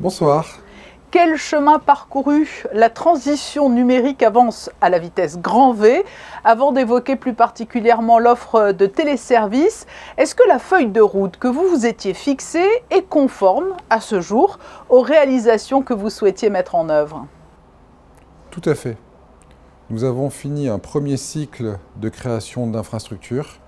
Bonsoir. Quel chemin parcouru? La transition numérique avance à la vitesse grand V. Avant d'évoquer plus particulièrement l'offre de téléservices, est-ce que la feuille de route que vous vous étiez fixée est conforme à ce jour aux réalisations que vous souhaitiez mettre en œuvre? Tout à fait. Nous avons fini un premier cycle de création d'infrastructures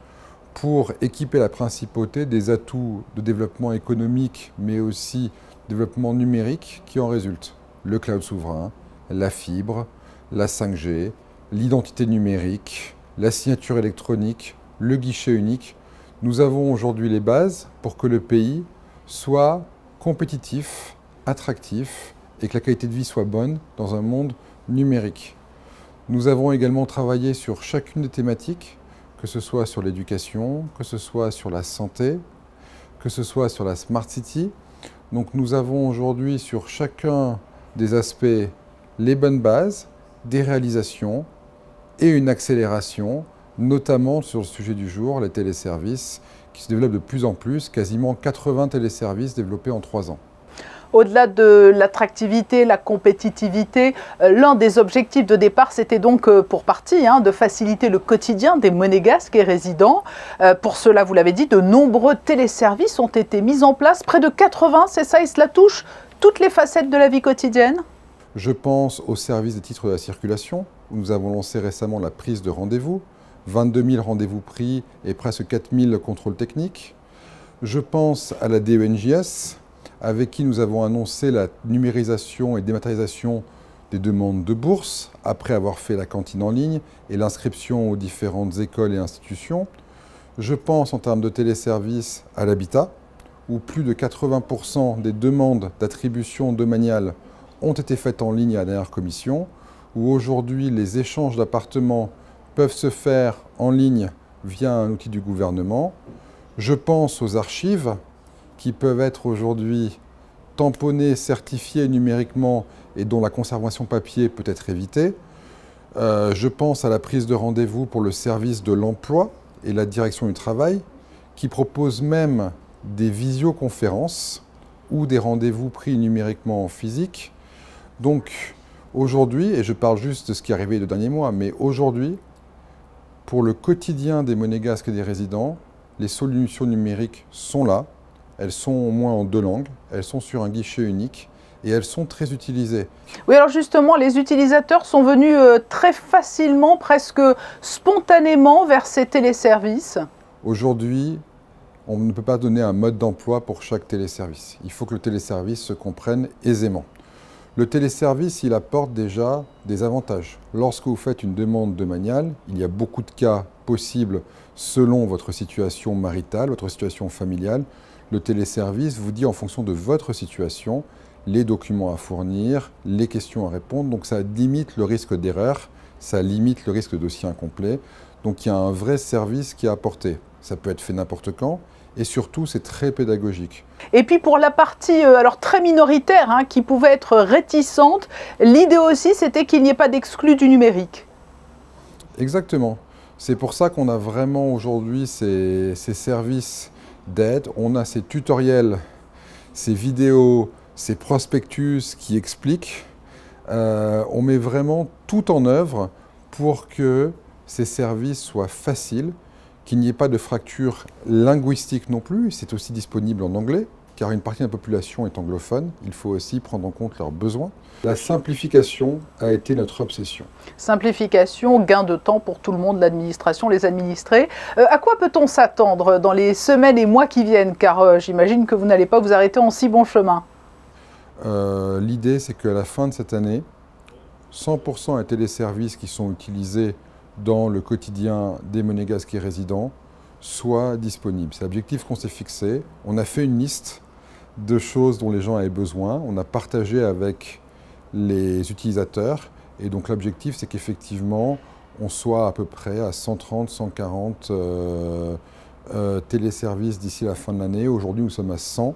pour équiper la principauté des atouts de développement économique, mais aussi développement numérique qui en résultent. Le cloud souverain, la fibre, la 5G, l'identité numérique, la signature électronique, le guichet unique. Nous avons aujourd'hui les bases pour que le pays soit compétitif, attractif et que la qualité de vie soit bonne dans un monde numérique. Nous avons également travaillé sur chacune des thématiques, que ce soit sur l'éducation, que ce soit sur la santé, que ce soit sur la Smart City. Donc nous avons aujourd'hui sur chacun des aspects les bonnes bases, des réalisations et une accélération, notamment sur le sujet du jour, les téléservices, qui se développent de plus en plus, quasiment 80 téléservices développés en 3 ans. Au-delà de l'attractivité, la compétitivité, l'un des objectifs de départ, c'était donc pour partie de faciliter le quotidien des monégasques et résidents. Pour cela, vous l'avez dit, de nombreux téléservices ont été mis en place, près de 80, c'est ça, et cela touche toutes les facettes de la vie quotidienne? Je pense au service des titres de la circulation, où nous avons lancé récemment la prise de rendez-vous, 22 000 rendez-vous pris et presque 4 000 contrôles techniques. Je pense à la DENJS, avec qui nous avons annoncé la numérisation et dématérialisation des demandes de bourse, après avoir fait la cantine en ligne et l'inscription aux différentes écoles et institutions. Je pense en termes de téléservices à l'habitat, où plus de 80% des demandes d'attribution domaniale ont été faites en ligne à la dernière commission, où aujourd'hui les échanges d'appartements peuvent se faire en ligne via un outil du gouvernement. Je pense aux archives, qui peuvent être aujourd'hui tamponnées, certifiées numériquement et dont la conservation papier peut être évitée. Je pense à la prise de rendez-vous pour le service de l'emploi et la direction du travail, qui propose même des visioconférences ou des rendez-vous pris numériquement en physique. Donc aujourd'hui, et je parle juste de ce qui est arrivé les 2 derniers mois, mais aujourd'hui, pour le quotidien des monégasques et des résidents, les solutions numériques sont là. Elles sont au moins en 2 langues, elles sont sur un guichet unique et elles sont très utilisées. Oui, alors justement, les utilisateurs sont venus très facilement, presque spontanément vers ces téléservices. Aujourd'hui, on ne peut pas donner un mode d'emploi pour chaque téléservice. Il faut que le téléservice se comprenne aisément. Le téléservice, il apporte déjà des avantages. Lorsque vous faites une demande domaniale, il y a beaucoup de cas possibles selon votre situation maritale, votre situation familiale. Le téléservice vous dit en fonction de votre situation, les documents à fournir, les questions à répondre. Donc ça limite le risque d'erreur, ça limite le risque de dossier incomplet. Donc il y a un vrai service qui est apporté. Ça peut être fait n'importe quand et surtout c'est très pédagogique. Et puis pour la partie alors très minoritaire qui pouvait être réticente, l'idée aussi c'était qu'il n'y ait pas d'exclus du numérique. Exactement. C'est pour ça qu'on a vraiment aujourd'hui ces services d'aide. On a ces tutoriels, ces vidéos, ces prospectus qui expliquent. On met vraiment tout en œuvre pour que ces services soient faciles, qu'il n'y ait pas de fracture linguistique non plus. C'est aussi disponible en anglais, car une partie de la population est anglophone. Il faut aussi prendre en compte leurs besoins. La simplification a été notre obsession. Simplification, gain de temps pour tout le monde, l'administration, les administrés. À quoi peut-on s'attendre dans les semaines et mois qui viennent? Car j'imagine que vous n'allez pas vous arrêter en si bon chemin. L'idée, c'est qu'à la fin de cette année, 100% des téléservices qui sont utilisés dans le quotidien des monégasques et résidents soient disponibles. C'est l'objectif qu'on s'est fixé. On a fait une liste de choses dont les gens avaient besoin. On a partagé avec les utilisateurs. Et donc l'objectif, c'est qu'effectivement, on soit à peu près à 130, 140 téléservices d'ici la fin de l'année. Aujourd'hui, nous sommes à 100.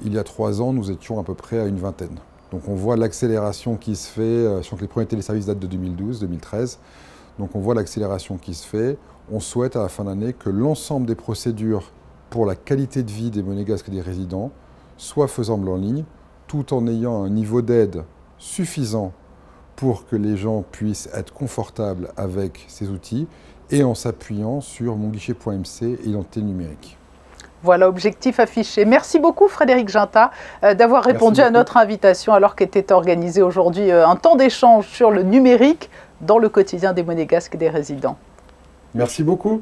Il y a 3 ans, nous étions à peu près à une vingtaine. Donc on voit l'accélération qui se fait. Je crois que les premiers téléservices datent de 2012, 2013. Donc on voit l'accélération qui se fait. On souhaite à la fin d'année que l'ensemble des procédures pour la qualité de vie des monégasques et des résidents soient faisables en ligne tout en ayant un niveau d'aide suffisant pour que les gens puissent être confortables avec ces outils et en s'appuyant sur monguichet.mc et l'identité numérique. Voilà, objectif affiché. Merci beaucoup Frédéric Ginta d'avoir répondu à notre invitation alors qu'était organisé aujourd'hui un temps d'échange sur le numérique dans le quotidien des Monégasques et des résidents. Merci beaucoup.